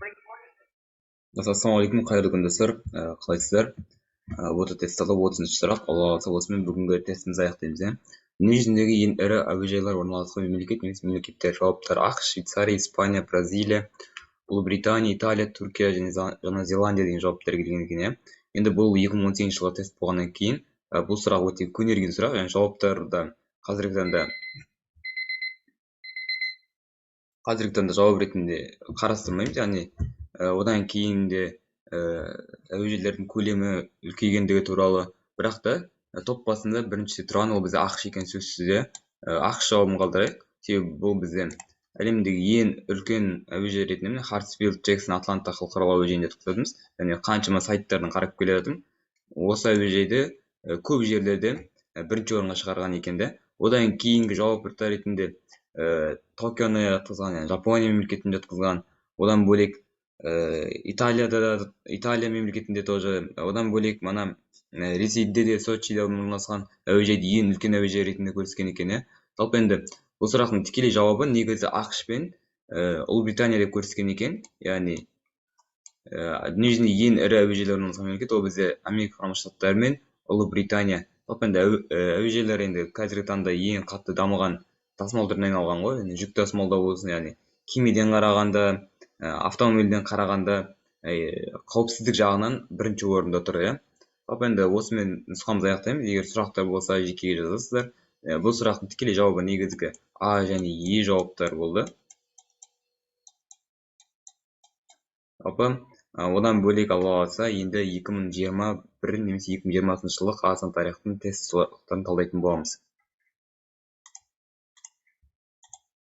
Ассалаумағалейкум, қайырлы күн достар. Қалайсыздар? Осы тест талдау 30-шы сұрақ. Алла қаласа осымен бүгінгі тестімізді аяқтаймыз. Дүние жүзіндегі ең ірі әуежайлар орналасқан мемлекет немесе мемлекеттер. Жауаптар: ақш, Швейцария, Испания, Бразилия, Ұлыбритания, Италия, Түркия және Жаңа Зеландия деген жауаптар келген екен. Енді бұл 2018 жылғы тест болғаннан кейін бұл сұрақ өте көнерген сұрақ, және жауаптарда қазіргі таңда жауап ретінде қарастырмаймыз, яғни одан кейін де әуежайлардың көлемі үлкейгендігі туралы, бірақ та топ басында бірінші тұрған ол бізде ақш екен сөзсіз. ақш жауабын қалдырайық, себебі бұл бізде әлемдегі ең үлкен әуежай ретінде Хартсфилд Джексон Атланта халықаралық әуежайында тоқтадымыз, және қаншама сайттардан қарап келе жатырмын. Осы әуежайды көп жерлерде бірінші орынға шығарған екен. Одан кейінгі жауаптар ретінде Токионы жатқызған, яғни Жапония мемлекетінде жатқызған. Одан бөлек Италия мемлекетінде тоже. Одан бөлек мына Ресейде де Сочиде орналасқан әуежайды ең үлкен әуежай ретінде көрсеткен екен. Жалпы енді бұл сұрақтың тікелей жауабы негізі ақш пен Ұлыбритания деп көрсеткен екен. Яғни дүние жүзінде ең ірі әуежайлар орналасқан мемлекет ол бізде Америка құрама штаттары мен Ұлыбритания. Жалпы енді әуежайлар енді қазіргі таңда ең қатты дамыған тасымал түріне айналған ғой. Жүк тасымалдау болсын, яғни кемеден қарағанда, автомобильден қарағанда қауіпсіздік жағынан бірінші орында тұр. Жалпы енді осымен нұсқамызды аяқтаймыз. Егер сұрақтар болса, жекеге жазасыздар. Бұл сұрақтың тікелей жауабы негізгі А және Е жауаптар болды. Жалпы одан бөлек алла қаласа енді 2021 немесе 2020 жылы Қазақстан тарихтың тест сұрақтарын талдайтын боламыз.